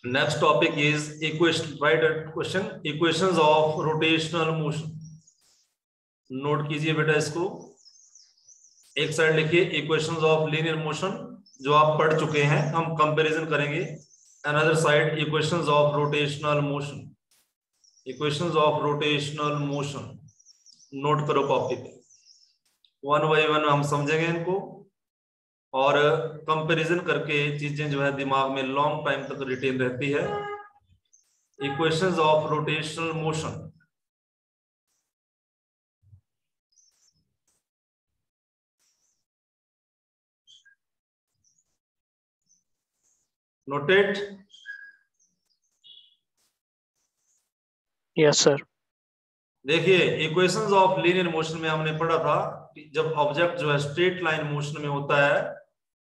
Next topic is equation, right question, equations of rotational motion. Note कीजिए बेटा इसको, एक साइड लिखिए इक्वेशंस ऑफ लीनियर मोशन जो आप पढ़ चुके हैं, हम कंपैरिजन करेंगे। Another side equations of rotational motion, equations of rotational motion. Note करो कॉपी पे, वन बाय वन हम समझेंगे इनको और कंपैरिजन करके चीजें जो है दिमाग में लॉन्ग टाइम तक रिटेन रहती है। Equations of rotational motion. Noted? Yes sir. देखिए इक्वेशंस ऑफ लीनियर मोशन में हमने पढ़ा था कि जब ऑब्जेक्ट जो है स्ट्रेट लाइन मोशन में होता है,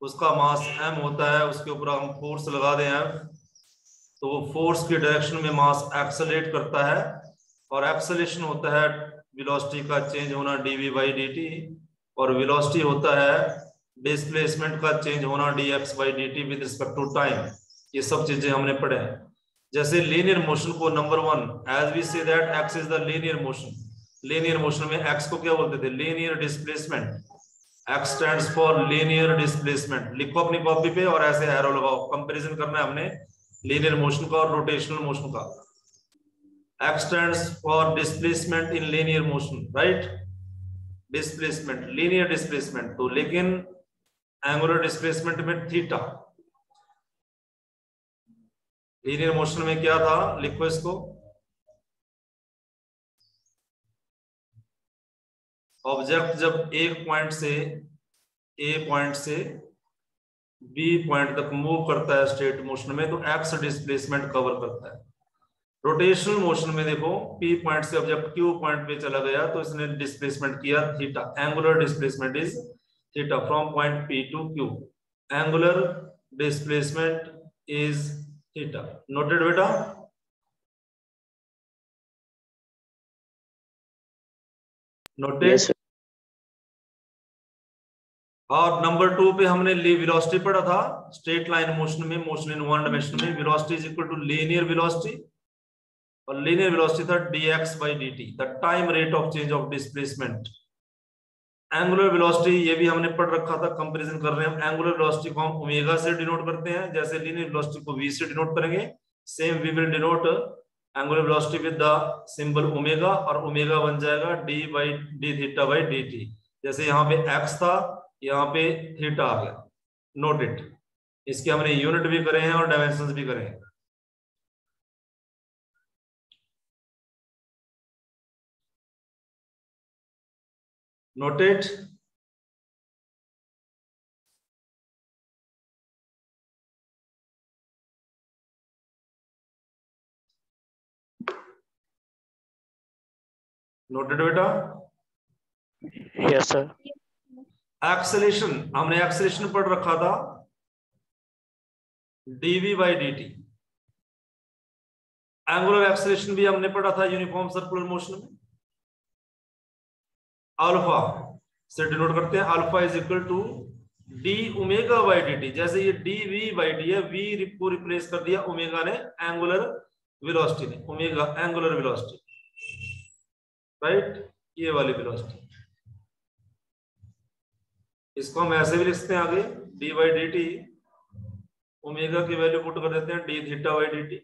उसका मास m होता है, उसके ऊपर हम फोर्स लगा दें f, तो वो फोर्स की डायरेक्शन में मास एक्सेलरेट करता है और एक्सेलेरेशन होता है वेलोसिटी का चेंज होना dv बाई dt, और वेलोसिटी होता है डिस्प्लेसमेंट का चेंज होना dx by dt with respect to time. ये सब चीजें हमने पढ़े हैं। जैसे लीनियर मोशन को number one, as we say that x is the linear motion. Linear motion में x को क्या बोलते थे? Linear displacement. x stands for linear displacement. लिखो अपनी कॉपी पे और ऐसे एरो लगाओ, कंपैरिजन करना है हमने लीनियर मोशन का और रोटेशनल मोशन का। x stands for displacement in linear motion, right? Displacement, linear displacement. तो लेकिन एंगुलर डिस्प्लेसमेंट में थीटा, लीनियर मोशन में क्या था? लिखो इसको, ऑब्जेक्ट जब एक पॉइंट से ए पॉइंट से बी पॉइंट तक मूव करता है स्ट्रेट मोशन में, तो एक्स डिस्प्लेसमेंट कवर करता है। रोटेशनल मोशन में देखो, पी पॉइंट से ऑब्जेक्ट क्यू पॉइंट पे चला गया तो इसने डिस्प्लेसमेंट किया theta. Angular displacement is theta from point P to Q. Angular displacement is theta. Noted बेटा? नोटेड? यस। और नंबर टू पे हमने वेलोसिटी पढ़ा था। स्ट्रेट लाइन मोशन में, मोशन इन वन डायमेंशन में velocity is equal to linear velocity, और linear velocity था dx by dt, the time rate of change of displacement. Angular velocity ये भी हमने पढ़ रखा था, कंपैरिजन कर रहे हैं हम। एंगुलर वेलोसिटी को हम ओमेगा से डिनोट करते हैं, जैसे लीनियर वेलोसिटी को v से डिनोट करेंगे, same we will denote angular velocity with the symbol omega, और ओमेगा बन जाएगा d by d theta by dt। जैसे यहाँ पे x था, यहाँ पे थीटा आ गया। Note it. इसके हमने यूनिट भी करे हैं और डायमेंशंस भी करे हैं। नोटेड? नोटेड बेटा? Yes sir. एक्सेलेरेशन, हमने एक्सेलेरेशन पढ़ रखा था dv by dt। Angular acceleration भी हमने पढ़ा था यूनिफॉर्म सर्कुलर मोशन में। अल्फा से डिनोट करते हैं, alpha is equal to d omega by dt। जैसे ये dv बाई डी है, v को रिप्लेस कर दिया ओमेगा ने, एंगुलर वेलोसिटी ने, ओमेगा एंगुलर वेलोसिटी, राइट? ये वाली वेलोसिटी, इसको हम ऐसे भी लिख सकते हैं आगे, d by d t, omega की वैल्यू पुट कर देते हैं d theta by dt,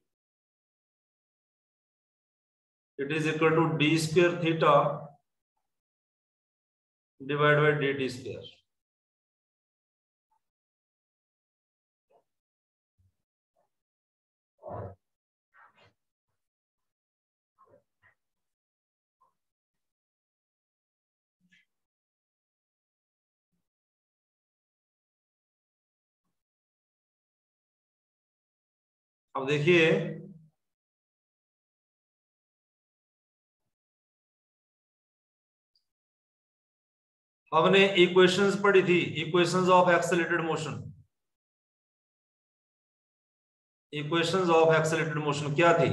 it is equal to d square theta divide by dt square. अब देखिए, हमने इक्वेशंस पढ़ी थी, equations of accelerated motion. Equations of accelerated motion क्या थी?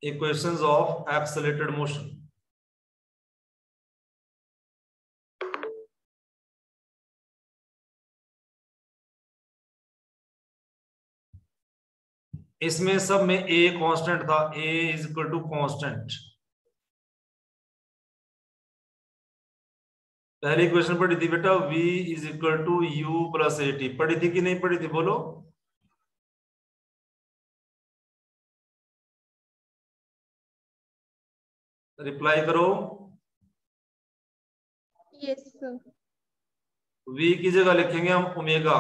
इक्वेशंस ऑफ एक्सेलरेटेड मोशन, इसमें सब में ए कांस्टेंट था, a is equal to constant. पहली क्वेश्चन पढ़ी थी बेटा, v is equal to u plus a t, पढ़ी थी कि नहीं पढ़ी थी, बोलो। रिप्लाई करो। Yes sir. v की जगह लिखेंगे हम ओमेगा,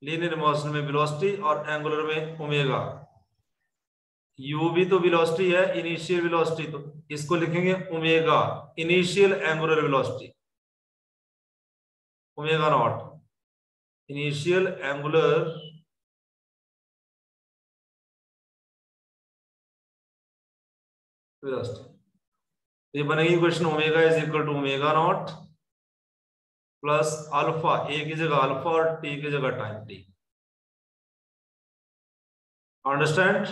लीनियर मोशन में वेलोसिटी और एंगुलर में ओमेगा। u भी तो वेलोसिटी है, इनिशियल वेलोसिटी, तो इसको लिखेंगे omega initial angular velocity, omega not initial angular velocity. ये बनेगी question, omega is equal to omega not plus alpha, a की जगह अल्फा और टी की जगह टाइम टी। अंडरस्टैंड?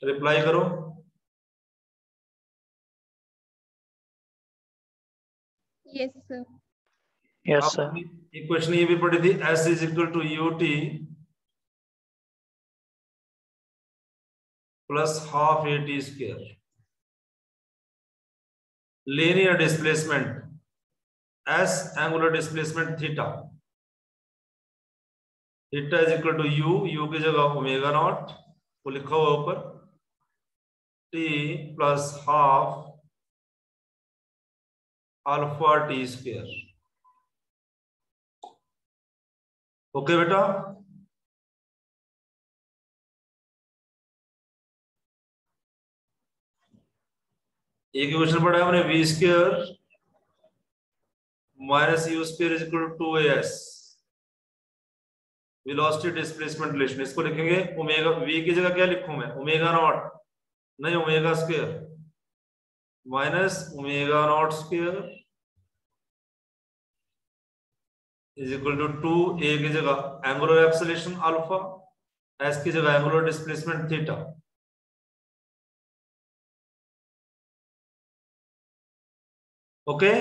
रिप्लाई करो। Yes sir. Yes sir. Question ये भी पढ़ी थी, s is equal to u t plus half a t square. Linear displacement s, angular displacement theta, theta is equal to u, u की जगह omega naught, वो लिखा हुआ ऊपर, t plus half alpha t square. Okay बेटा, एक question पढ़ा है हमने, v square minus u square is equal to a s, velocity displacement relation. इसको लिखेंगे ओमेगा, वी की जगह क्या लिखूं मैं, ओमेगा नॉट, नहीं omega square, minus omega not square is equal to 2, a की जगह एंगुलर एक्सेलरेशन अल्फा, एस की जगह एंगुलर डिस्प्लेसमेंट थीटा। ओके,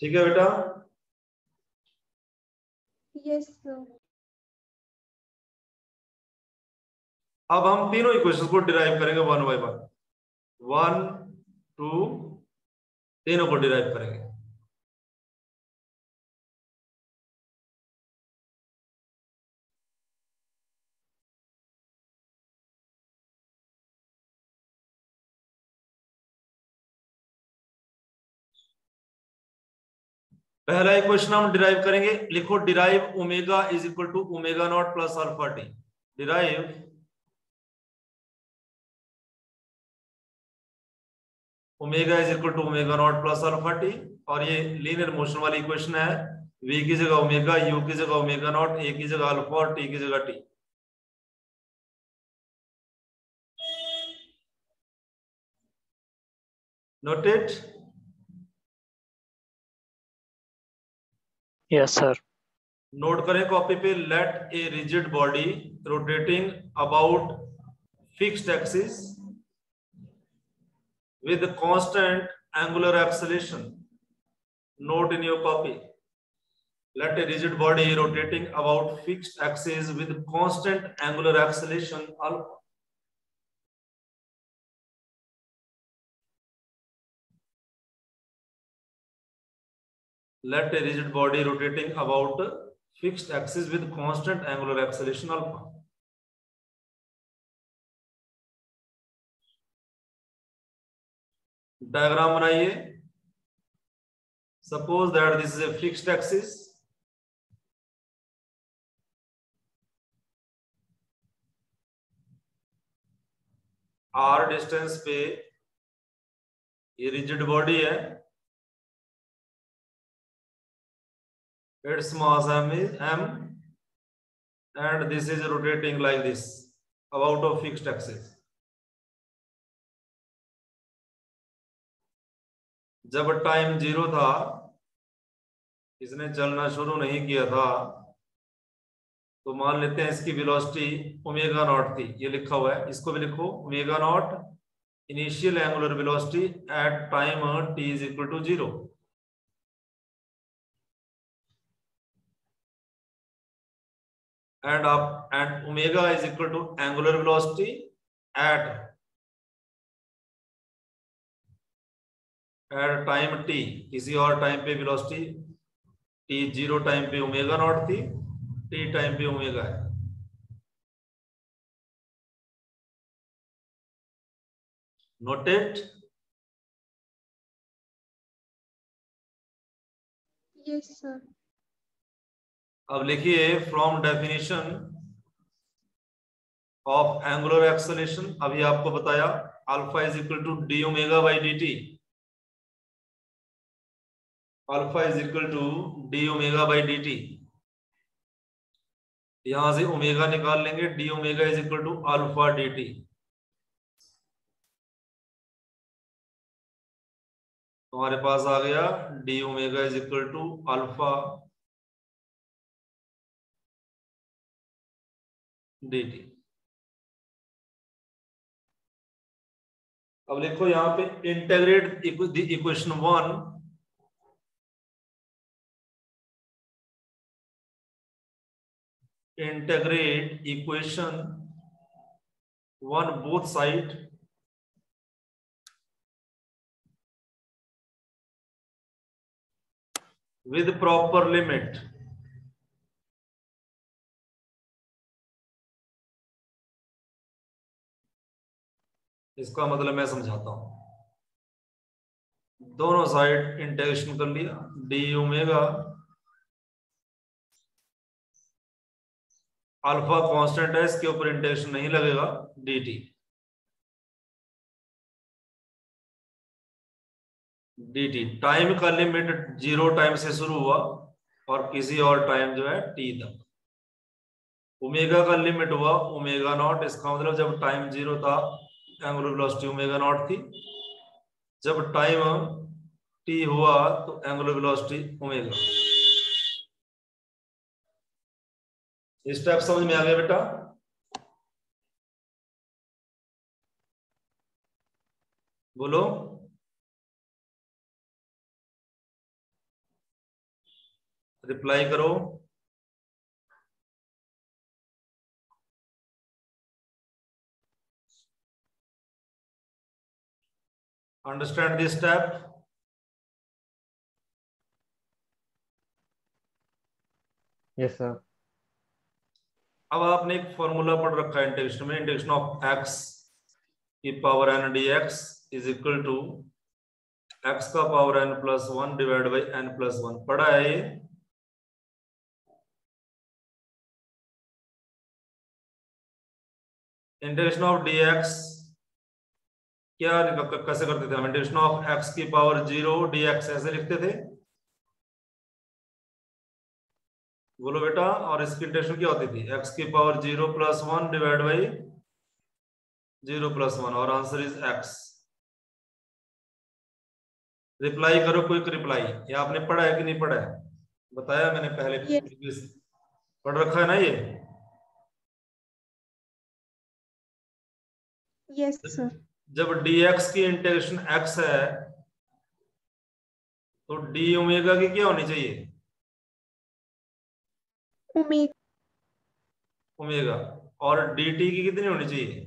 ठीक है बेटा। Yes sir. अब हम तीनों इक्वेशंस को डिराइव करेंगे वन बाय वन, 1 2 तीनों को डिराइव करेंगे। पहला इक्वेशन हम डिराइव करेंगे, लिखो derive omega is equal to omega not plus alpha t. Derive omega is equal to omega not plus alpha t, और ये लीनियर मोशन वाली इक्वेशन है, v की जगह ओमेगा, u की जगह ओमेगा नॉट, a की जगह अल्फा और t की जगह t। Noted? Yes sir. Note करें कॉपी पे, let a rigid body rotating about fixed axis with constant angular acceleration. Note in your copy, let a rigid body rotating about fixed axis with constant angular acceleration alpha. Let a rigid body rotating about fixed axis with constant angular acceleration alpha. Diagram बनाइए। Suppose that this is a fixed axis, r distance पे ये rigid body है, its mass m is m and this is rotating like this about a fixed axis. जब time 0 था, इसने चलना शुरू नहीं किया था, तो मान लेते हैं इसकी वेलोसिटी ओमेगा नॉट थी, ये लिखा हुआ है, इसको भी लिखो omega naught initial angular velocity at time t is equal to 0. And omega is equal to angular velocity at time t, किसी और टाइम पे वेलोसिटी t 0 टाइम पे ओमेगा नॉट थी, t टाइम पे ओमेगा है. नोटेड? Yes, sir. अब लिखिए from definition of angular acceleration, अभी आपको बताया alpha is equal to d omega by d t. Alpha is equal to d omega by d t. यहां से ओमेगा निकाल लेंगे, d omega is equal to alpha d t. हमारे पास आ गया d omega is equal to alpha d t. अब देखो यहां पे integrate equation 1. Integrate equation 1 both side with proper limit. इसका मतलब मैं समझाता हूं. दोनों साइड इंटीग्रेशन कर लिया, डी ओमेगा अल्फा कांस्टेंट है, इसके ऊपर इंटीग्रेशन नहीं लगेगा, dt. dt टाइम का लिमिट 0 टाइम से शुरू हुआ और किसी और टाइम जो है t तक. ओमेगा का लिमिट हुआ ओमेगा नॉट, इसका मतलब जब टाइम 0 था एंगुलर वेलोसिटी ओमेगा नॉट थी, जब टाइम t हुआ तो एंगुलर वेलोसिटी ओमेगा. स्टेप समझ में आ गया बेटा? बोलो. रिप्लाई करो. Understand this step? Yes sir. अब आपने एक फॉर्मूला पढ़ रखा है इंटीग्रेशन में, इंटीग्रेशन ऑफ x की power n dx is equal to x का power n plus 1 divide by n plus 1. पढ़ा है ये? इंटीग्रेशन ऑफ dx क्या कैसे करते थे हम? इंटीग्रेशन ऑफ x की पावर 0 dx ऐसे लिखते थे, बोलो बेटा. और इसकी इंटीग्रेशन क्या होती थी? x की power 0 plus 1 divide by 0 plus 1 और आंसर इज x. रिप्लाई करो, क्विक रिप्लाई. ये आपने पढ़ा है कि नहीं पढ़ा है? बताया मैंने पहले. Yes. पढ़ रखा है ना ये? Yes, sir. जब dx की इंटीग्रेशन x है तो d ओमेगा की क्या होनी चाहिए? Omega. ओमेगा. और dt की कितनी होनी चाहिए?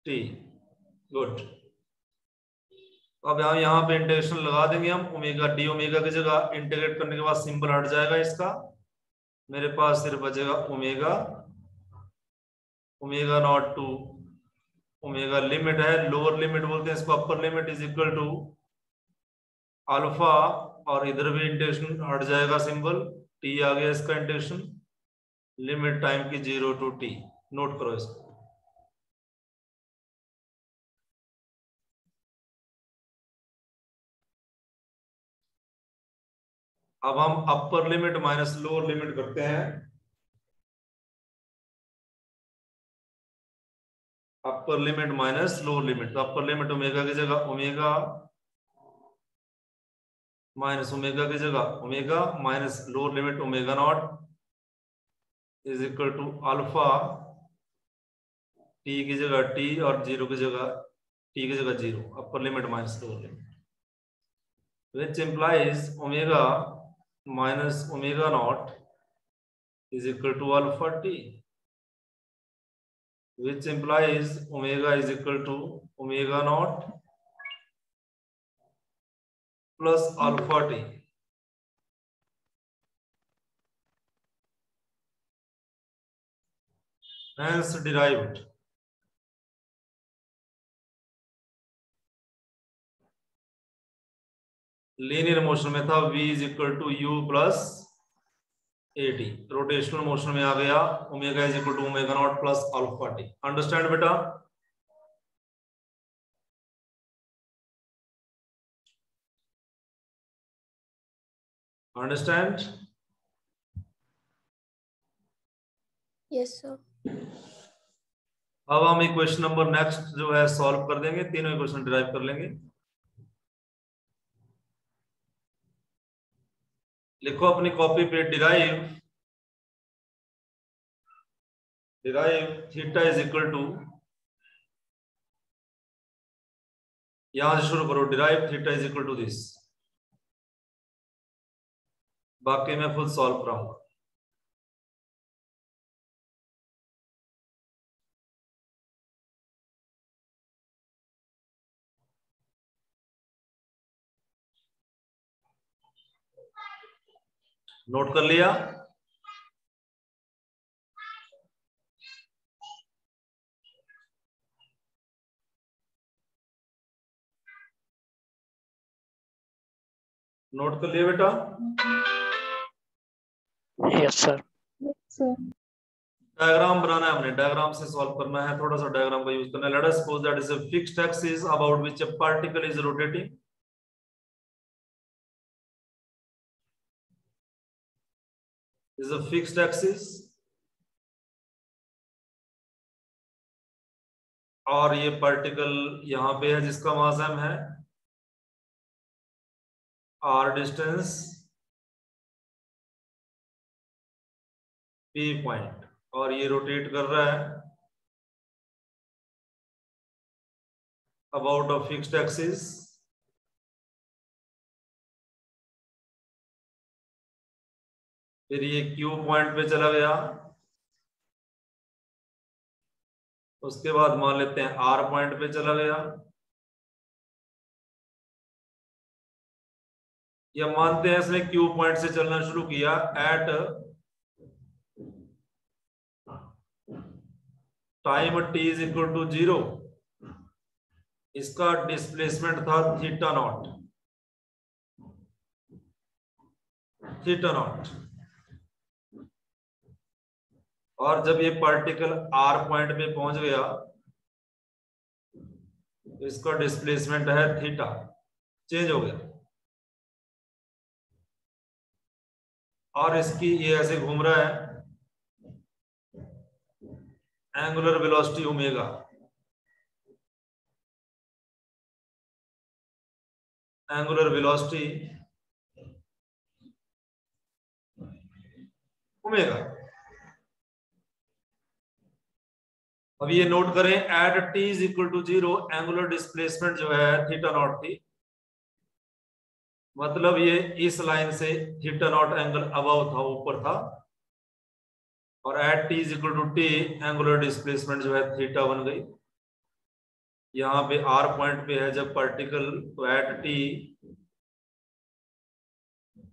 T. गुड. अब यहाँ पे इंटीग्रेशन लगा देंगे हम. ओमेगा डी ओमेगा की जगह इंटीग्रेट करने के बाद सिंबल हट जाएगा इसका, मेरे पास सिर्फ बचेगा omega. Omega not to omega limit है, लोअर लिमिट बोलते हैं इसको, upper limit is equal to alpha, और इधर भी इंटीग्रेशन हट जाएगा सिंबल, टी आ गया इसका इंटीग्रेशन. लिमिट टाइम की 0 टू t. नोट करो इसको. अब हम अपर लिमिट माइनस लोअर लिमिट करते हैं. अपर लिमिट माइनस लोअर लिमिट, तो अपर लिमिट ओमेगा की जगह ओमेगा माइनस ओमेगा की जगह omega minus lower limit omega not is equal to alpha t की जगह टी और जीरो की जगह टी की जगह zero, upper limit minus lower limit, which implies omega minus omega naught is equal to alpha t, which implies omega is equal to omega naught plus alpha t. Hence derived linear motion में था v is equal to u plus at, rotational motion में आ गया omega is equal to omega not plus alpha t. Understand बेटा? Understand? Yes sir. अब हम equation number next जो है सॉल्व कर देंगे, तीनों इक्वेशन डिराइव कर लेंगे। लिखो अपनी कॉपी पे derive theta is equal to, यहां से शुरू करो, derive theta is equal to this, बाकी मैं खुद सॉल्व कराऊंगा। नोट कर लिया? नोट कर लिया बेटा? Yes sir. सर डायग्राम बनाना है, हमने डायग्राम से सॉल्व करना है, थोड़ा सा डायग्राम का यूज करना है। Let us suppose that is a fixed axis about which a particle is rotating. This is a fixed axis और ये पार्टिकल यहां पे है जिसका मास m है, r डिस्टेंस, p पॉइंट, और ये रोटेट कर रहा है अबाउट अ फिक्स्ड एक्सिस। फिर ये q पॉइंट पे चला गया, उसके बाद मान लेते हैं r पॉइंट पे चला गया, या मानते हैं इसने q पॉइंट से चलना शुरू किया at time t is equal to 0, इसका डिस्प्लेसमेंट था थीटा नॉट, और जब ये पार्टिकल r पॉइंट पे पहुंच गया तो इसका डिस्प्लेसमेंट है थीटा, चेंज हो गया, और इसकी ये ऐसे घूम रहा है, angular velocity omega, angular velocity omega. अब ये नोट करें, at t is equal to 0 angular displacement जो है थीटा नॉट थी, मतलब ये इस लाइन से थीटा नॉट एंगल अबव था, ऊपर था, और at t is equal to t angular displacement जो है थीटा बन गई। यहाँ पे r पॉइंट पे है जब पार्टिकल, तो at t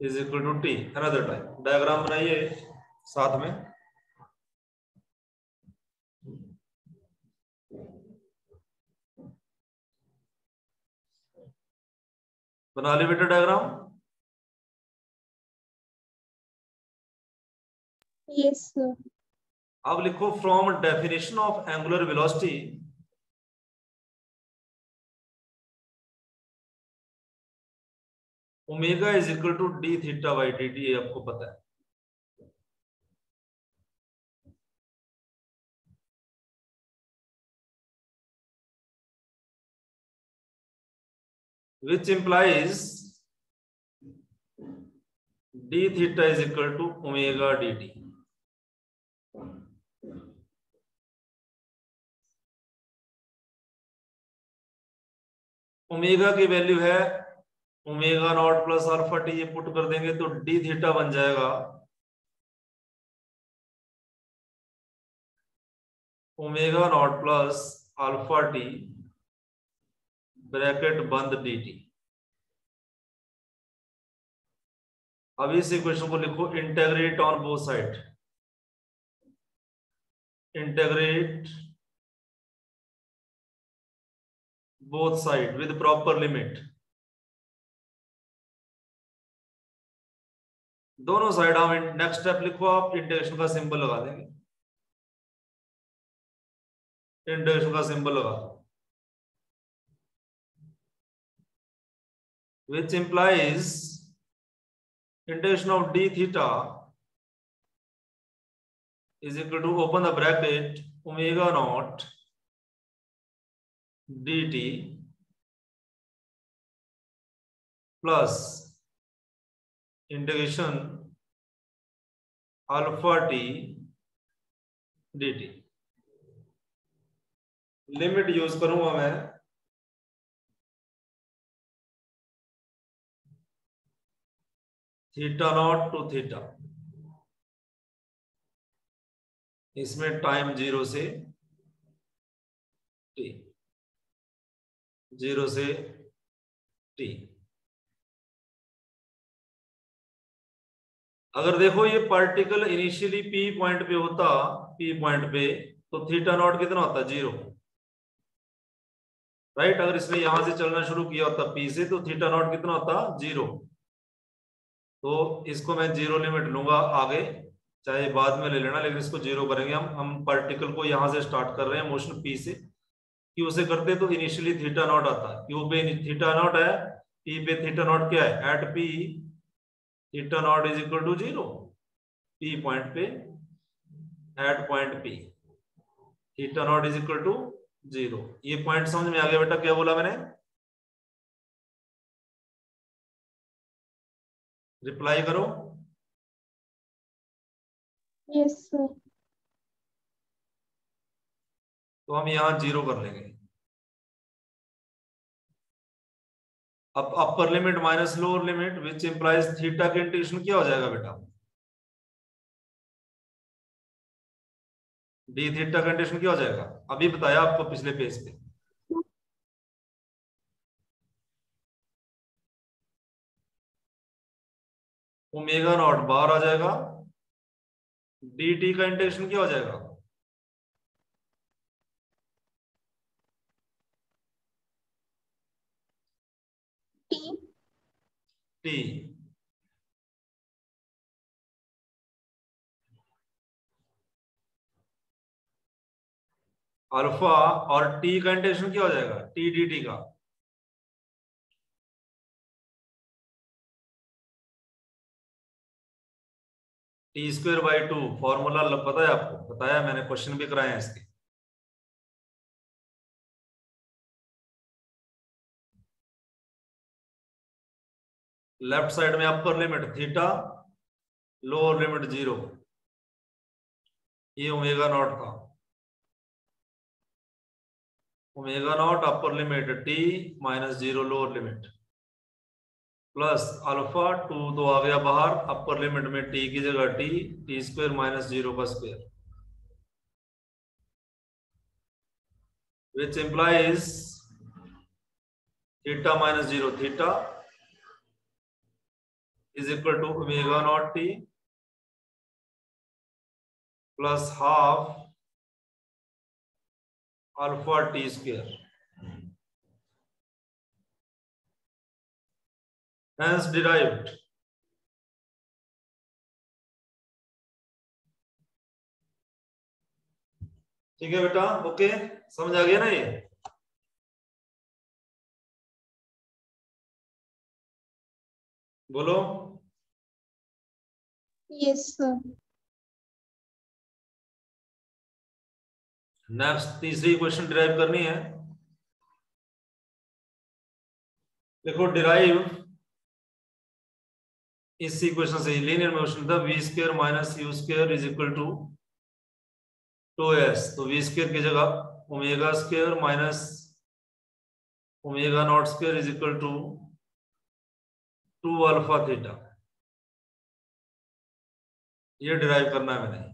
is equal to t another time. Diagram बनाइए साथ में। बना ली बेटा डायग्राम? Yes sir. अब लिखो from definition of angular velocity omega is equal to d theta by d t, आपको पता है। which implies d theta is equal to omega dt। Omega की वैल्यू है omega naught plus alpha t, ये put कर देंगे तो D theta बन जाएगा omega naught plus alpha T bracket बंद डी टी। अब इस इक्वेशन को लिखो integrate on both side, integrate both side with proper limit. दोनों साइड हम नेक्स्ट स्टेप लिखो, आप इंटीग्रेशन का सिंबल लगा देंगे, इंटीग्रेशन का सिंबल लगा दो, which implies integration of d theta is equal to open the bracket omega naught dt plus integration alpha t dt। Limit use करूंगा मैं थीटा नॉट टू थीटा, इसमें टाइम 0 से t, 0 से t। अगर देखो ये पार्टिकल इनिशियली p पॉइंट पे होता, p पॉइंट पे, तो थीटा नॉट कितना होता? 0, राइट। अगर इसने यहां से चलना शुरू किया होता p से, तो थीटा नॉट कितना होता? 0। तो इसको मैं 0 लिमिट लूंगा आगे, चाहे बाद में ले लेना, लेकिन इसको 0 करेंगे हम पार्टिकल को यहां से स्टार्ट कर रहे हैं मोशन p से, क्यू से करते तो इनिशियली थीटा नॉट आता, क्यू पे थीटा नॉट है, p पे थीटा नॉट क्या है? At p theta not is equal to 0, p point पे at point p theta not is equal to 0। ये पॉइंट समझ में आ गया बेटा? क्या बोला मैंने? रिप्लाई करो। Yes sir. तो हम यहां 0 कर लेंगे। अब अपर limit minus lower limit which implies theta के इंटीग्रेशन क्या हो जाएगा बेटा? डी थीटा का इंटीग्रेशन क्या हो जाएगा? अभी बताया आपको पिछले पेज पे। ओमेगा नॉट बाहर आ जाएगा, डी टी का इंटीग्रेशन क्या हो जाएगा? T T. अल्फा और टी का इंटीग्रेशन क्या हो जाएगा? टी डी टी का। टी स्क्वायर बाई 2 फॉर्मूला पता है आपको? बताया मैंने, क्वेश्चन भी कराए हैं इसके। लेफ्ट साइड में upper limit theta, lower limit 0, ये ओमेगा नॉट था। Omega naught upper limit T minus 0 lower limit plus alpha 2 तो आ गया बाहर, अपर लिमिट में टी की जगह टी स्क्वायर माइनस 0 का square, which implies theta minus 0 theta is equal to omega naught t plus half alpha t square, hence derived ठीक है बेटा? ओके, समझ आ गया ना? ये बोलो। Yes sir. नेक्स्ट तीसरी क्वेश्चन डिराइव करनी है। देखो डिराइव इस इक्वेशन से लीनियर मोशन था, v square minus u square is equal to 2s, तो v स्क्वायर की जगह omega square minus omega not square is equal to 2 alpha theta. ये डिराइव करना है मैंने।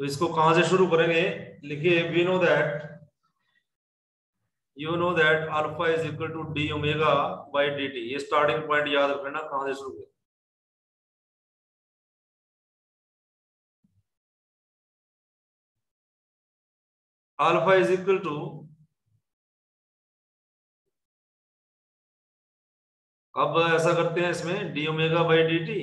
तो इसको कहां से शुरू करेंगे? लिखिए we know that you know that alpha is equal to d omega by d t. ये स्टार्टिंग पॉइंट याद रखना, कहां से शुरू करें। अल्फा इज इक्वल टू, अब ऐसा करते हैं इसमें D omega by d T,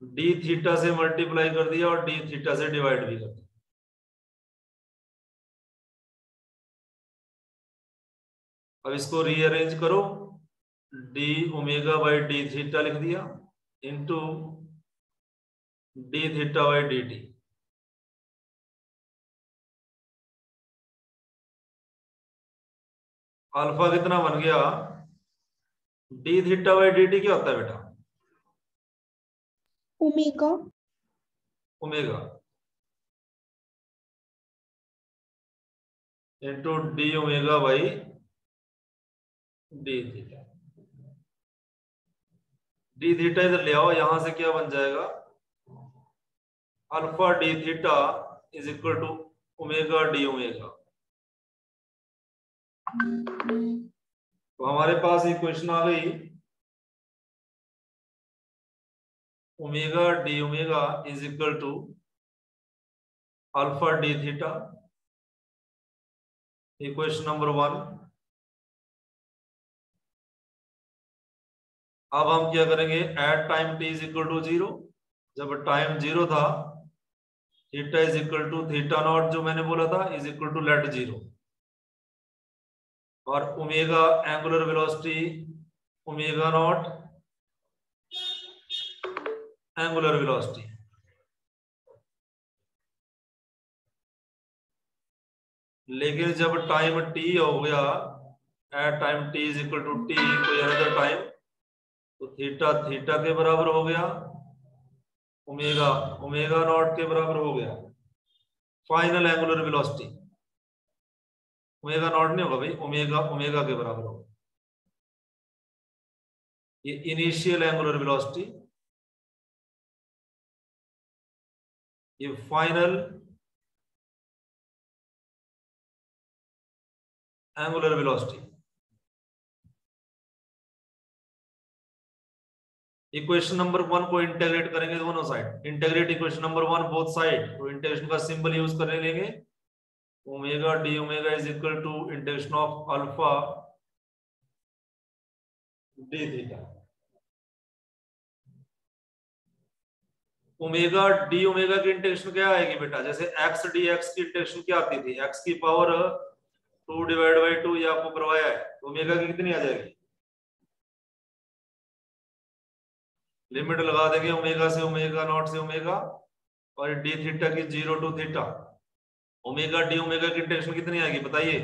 D theta से मल्टीप्लाई कर दिया और डी थीटा से डिवाइड भी कर दिया। अब इसको रीअरेंज करो, d omega by d theta लिख दिया into d theta by d t. Alpha कितना बन गया? D theta by d t क्या होता है बेटा? Omega omega into d omega by d theta. D theta इधर ले आओ, यहां से क्या बन जाएगा? Alpha d theta is equal to omega d omega. तो हमारे पास इक्वेशन आ गई, omega d omega is equal to alpha d theta. Equation number 1। अब हम क्या करेंगे? At time t is equal to 0, जब टाइम 0 था, theta is equal to theta not जो मैंने बोला था इज इक्वल टू लेट 0, और omega angular velocity omega not angular velocity. लेकिन जब टाइम टी हो गया, at time t is equal to t कोई अनदर टाइम, तो थीटा थीटा के बराबर हो गया, ओमेगा ओमेगा नॉट के बराबर हो गया। Final angular velocity omega not नहीं होगा भाई, ओमेगा ओमेगा के बराबर होगा। ये इनिशियल एंगुलर वेलोसिटी, ये final angular velocity. Equation number 1 को इंटीग्रेट करेंगे दोनों side. Integrate equation number 1 both side, तो इंटीग्रेशन का सिंबल यूज करने लेंगे, omega d omega is equal to integration of alpha d theta. Omega d omega की integration क्या आएगी बेटा? जैसे एक्स डी एक्स की इंटीग्रेशन क्या आती थी? एक्स की पावर 2 डिवाइड बाई 2, ये आपको करवाया है। ओमेगा की कितनी आ जाएगी? लिमिट लगा देंगे ओमेगा से ओमेगा नॉट से ओमेगा, और डी थीटा की 0 to theta. Omega d omega की इंटीग्रेशन कितनी आएगी बताइए?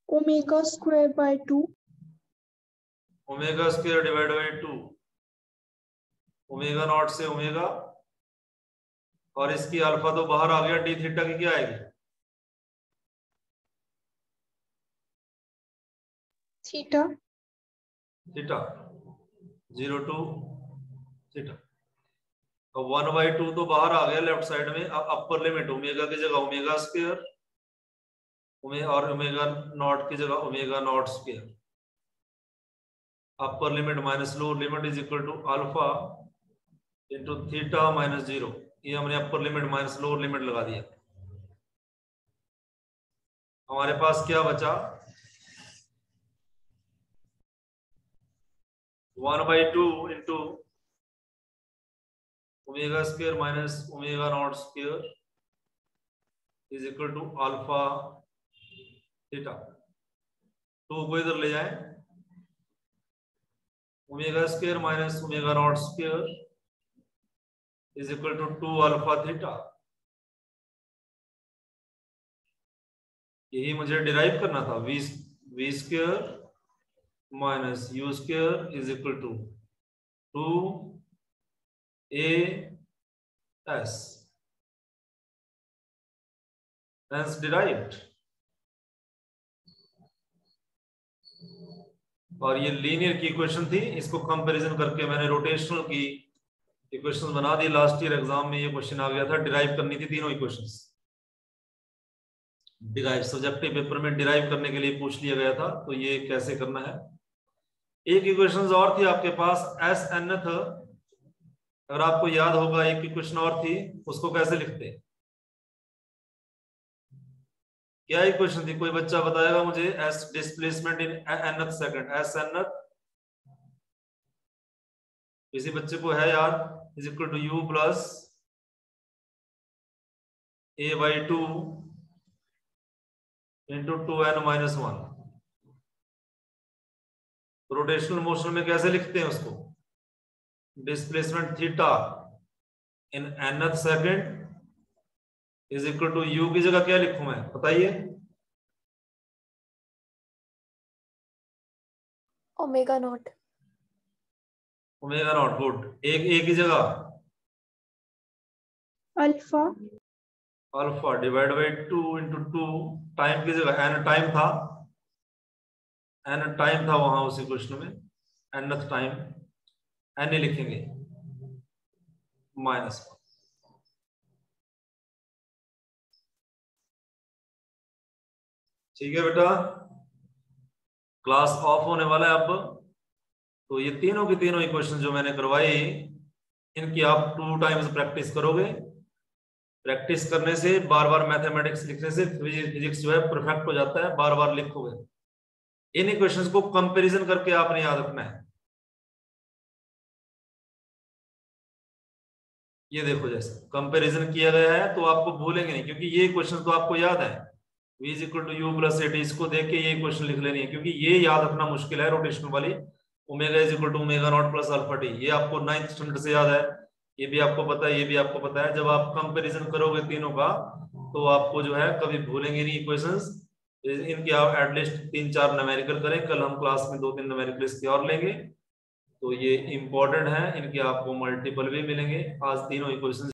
Omega square by 2 omega square divide by 2, omega not से ओमेगा, और इसकी अल्फा तो बाहर आ गया, डी थीटा की क्या आएगी? Theta theta 0 to theta. अब 1/2 तो बाहर आ गया लेफ्ट साइड में। अब अपर लिमिट ओमेगा की जगह ओमेगा स्क्वायर, और ओमेगा नॉट की जगह omega not square. Upper limit minus lower limit is equal to alpha into theta minus 0। ये हमने upper limit minus lower limit लगा दिया। हमारे पास क्या बचा? 1/2 into omega square minus omega not square is equal to alpha theta. 2 को इधर ले जाएं, omega square minus omega not square is equal to 2 alpha theta. यही मुझे डिराइव करना था। V square minus u square is equal to 2 a s. Hence derived। और ये लीनियर की इक्वेशन थी, इसको कंपैरिजन करके मैंने रोटेशनल की इक्वेशन बना दी। लास्ट ईयर एग्जाम में ये क्वेश्चन आ गया था, डिराइव करनी थी तीनों इक्वेशंस। डिराइव सब्जेक्टिव पेपर में डिराइव करने के लिए पूछ लिया गया था, तो ये कैसे करना है। एक इक्वेशन और थी आपके पास एस nth, अगर आपको याद होगा एक इक्वेशन और थी, उसको कैसे लिखते हैं? क्या इक्वेशन थी, कोई बच्चा बताएगा मुझे? S displacement in nth second, s nth किसी बच्चे को है याद? Is equal to u plus a by 2 into 2n-1। Rotational motion में कैसे लिखते हैं उसको? Displacement theta in nth second is equal to u की जगह क्या लिखूं मैं, बताइए? Omega not. Omega not, good. एक की जगह alpha. Alpha divide by 2 into 2, time की जगह n टाइम था, n टाइम था वहां उसी क्वेश्चन में, nth टाइम n ही लिखेंगे, -1। ठीक है बेटा, क्लास ऑफ होने वाला है अब। तो ये तीनों की तीनों इक्वेशन जो मैंने करवाई, इनकी आप 2 टाइम्स प्रैक्टिस करोगे। प्रैक्टिस करने से, बार बार मैथमेटिक्स लिखने से फिजिक्स जो है परफेक्ट हो जाता है, बार बार लिखोगे। इन इक्वेशंस को कंपैरिजन करके आपने याद रखना है। ये देखो, जैसे कंपैरिजन किया गया है तो आपको भूलेंगे नहीं, क्योंकि ये क्वेश्चन तो आपको याद है। v is equal to u plus at, इसको देख के ये क्वेश्चन लिख लेनी है, क्योंकि ये याद रखना मुश्किल है रोटेशनल वाली। Omega is equal to omega not plus alpha t, ये आपको 9th स्टैंडर्ड से याद है, ये भी आपको पता है, ये भी आपको पता है। जब आप कंपैरिजन करोगे तीनों का, तो आपको जो है कभी भूलेंगे नहीं इक्वेशंस। इनकी आप एटलीस्ट 3-4 न्यूमेरिकल करें, कल हम क्लास में 2-3 न्यूमेरिकल इसके और लेंगे, तो ये इंपॉर्टेंट है। इनके आपको मल्टीपल भी मिलेंगे। आज तीनों इक्वेशंस